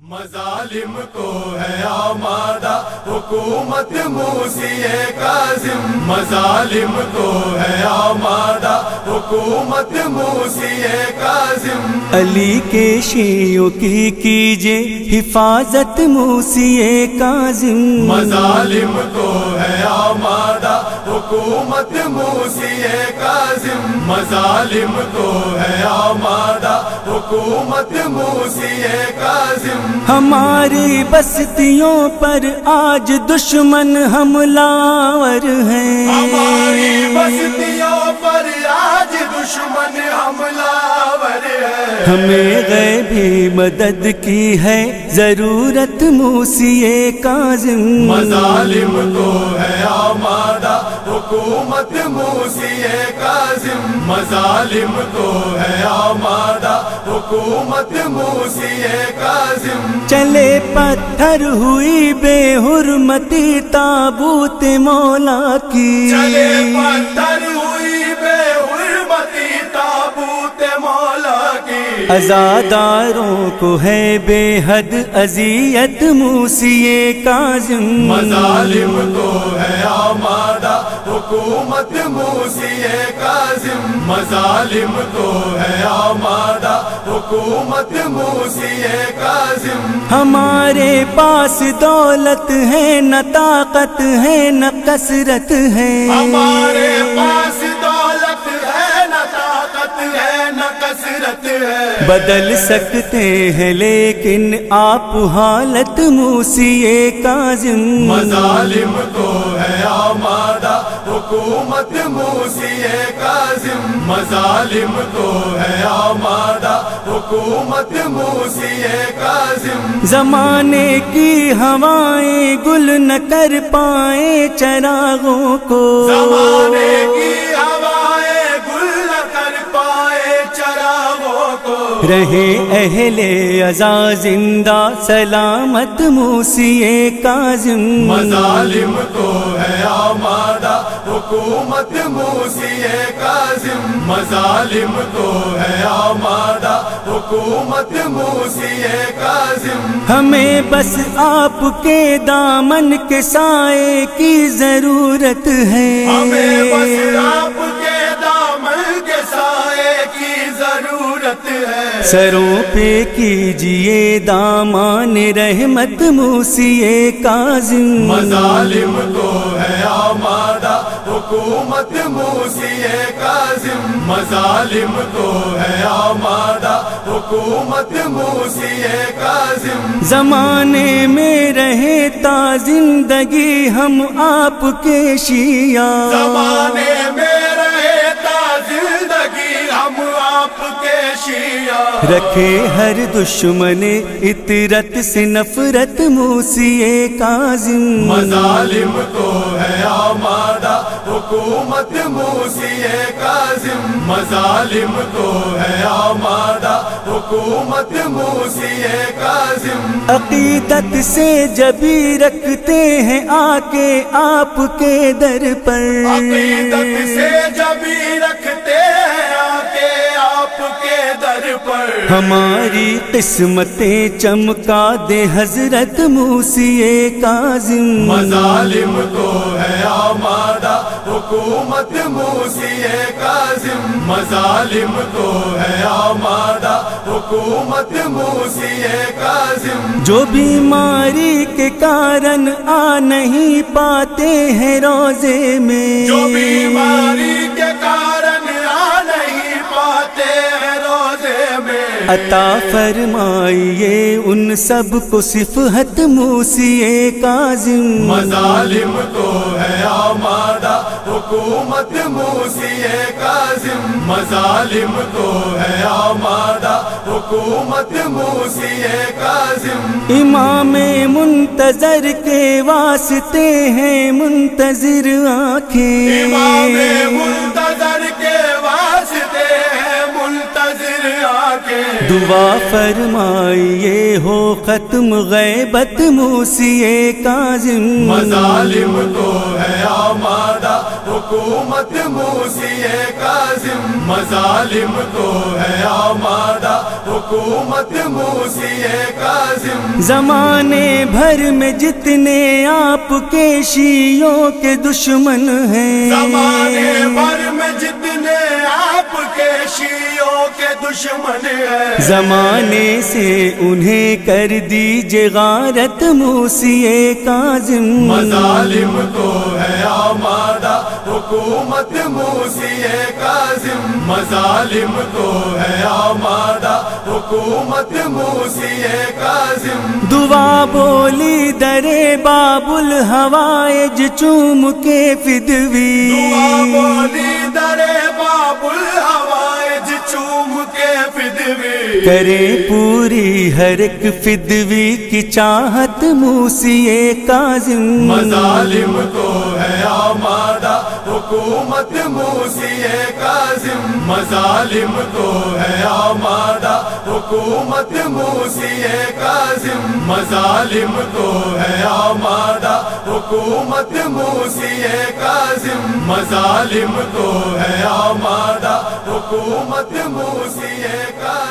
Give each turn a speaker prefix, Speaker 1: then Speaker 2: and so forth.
Speaker 1: مظالم کو ہے آمادہ حکومت موسی کاظم، مظالم کو ہے آمادہ حکومت موسی کاظم۔
Speaker 2: علی کے شیعوں کی کیجے حفاظت موسی کاظم،
Speaker 1: مظالم کو ہے آمادہ حکومت موسی کاظم، مظالم کو ہے آمادہ حکومت موسی کاظم۔
Speaker 2: ہماری بستیوں پر آج دشمن حملہ آور ہیں،
Speaker 1: ہماری بستیوں پر آج دشمن حملہ آور ہے۔
Speaker 2: ہمیں غیبی مدد کی ہے ضرورت موسی کاظم،
Speaker 1: مظالم کو ہے آمادہ حکومت موسی کاظم، مظالم کو ہے آمادہ حکومت موسی کاظم۔
Speaker 2: چلے پتھر ہوئی بے حرمتی تابوت مولا کی،
Speaker 1: چلے پتھر ہوئی بے حرمتی تابوت مولا کی۔
Speaker 2: عزاداروں کو ہے بے حد اذیت موسی کاظم،
Speaker 1: مظالم کو ہے آمادہ حکومت موسی کاظم، مظالم کو ہے آمادہ حکومت موسی کاظم۔
Speaker 2: ہمارے پاس دولت ہے نہ طاقت ہے نہ کثرت ہے،
Speaker 1: ہمارے پاس دولت ہے نہ طاقت ہے نہ کثرت ہے۔
Speaker 2: بدل سکتے ہیں لیکن آپ حالت موسی کاظم،
Speaker 1: مظالم کو ہے آمادہ حکومت موسی کاظم، مظالم کو ہے آمادہ حکومت موسی کاظم۔
Speaker 2: زمانے کی ہوائیں گل نہ کر پائیں چراغوں کو،
Speaker 1: زمانے کی ہوائیں گل نہ کر پائے چراغوں کو۔
Speaker 2: رہے اہل عزا زندہ سلامت موسی کاظم،
Speaker 1: مظالم کو ہے آمادہ حکومت موسی کاظم، مظالم کو ہے آمادہ حکومت موسی کاظم۔
Speaker 2: ہمیں بس آپ کے دامن کے سائے کی ضرورت ہے،
Speaker 1: ہمیں بس آپ کے دامن کے سائے کی ضرورت ہے۔
Speaker 2: سروں پہ کیجئے دامان رحمت موسی کاظم،
Speaker 1: مظالم کو ہے آمادہ حکومت موسی کاظم، مظالم کو ہے آمادہ حکومت موسی کاظم۔
Speaker 2: زمانے میں رہے تا زندگی ہم آپ کے شیعہ،
Speaker 1: زمانے میں رہے تا زندگی ہم آپ کے شیعہ۔
Speaker 2: رکھے ہر دشمن اطرت سے نفرت موسی کاظم،
Speaker 1: مظالم کو ہے آمادہ حکومت موسی کاظم، مظالم کو ہے آمادہ حکومت موسی کاظم۔
Speaker 2: عقیدت سے جبی رکھتے ہیں آ کے آپ کے در پر،
Speaker 1: عقیدت سے جبی رکھتے ہیں آ کے آپ کے در پر۔
Speaker 2: ہماری قسمتیں چمکا دے حضرت موسی کاظم،
Speaker 1: مظالم کو ہے آمادہ حکومت موسی کاظم، مظالم کو ہے آمادہ حکومت موسی کاظم۔
Speaker 2: جو بیماری کے کارن آ نہیں پاتے ہیں روزے میں،
Speaker 1: جو بیماری کے کارن آ نہیں پاتے ہیں روزے میں،
Speaker 2: عطا فرمائیے ان سب کو صفحت موسی کاظم،
Speaker 1: مظالم کو ہے آمادہ حکومت موسی کاظم، مظالم کو ہے آمادہ حکومت موسی کاظم۔
Speaker 2: امام منتظر کے واسطے ہیں منتظر آنکھیں،
Speaker 1: امام منتظر کے واسطے ہیں منتظر آنکھیں۔
Speaker 2: دعا فرمائیے ہو ختم غیبت موسی کاظم،
Speaker 1: مظالم کو ہے آمادہ حکومت موسی کاظم مظالم کو ہے آمادہ حکومت موسی کاظم
Speaker 2: زمانے بھر میں جتنے آپ کے شیعوں کے دشمن ہیں
Speaker 1: زمانے بھر میں جتنے آپ کے شیعوں کے دشمن ہیں
Speaker 2: زمانے سے انہیں کر دیجئے غارت موسی کاظم
Speaker 1: مظالم کو ہے آمادہ حکومت موسی کاظم مظالم کو ہے آمادہ حکومت موسی کاظم
Speaker 2: دعا بولی درے باب الحوائج چوم کے فدوی
Speaker 1: دعا بولی درے باب الحوائج چوم کے فدوی
Speaker 2: کرے پوری ہر ایک فدوی کی چاہت موسی کاظم
Speaker 1: مظالم کو ہے آمادہ حکومت موسی کاظم مظالم کو ہے آمادہ حکومت موسی کاظم مظالم کو ہے آمادہ حکومت موسی کاظم مظالم کو ہے آمادہ حکومت موسی کاظم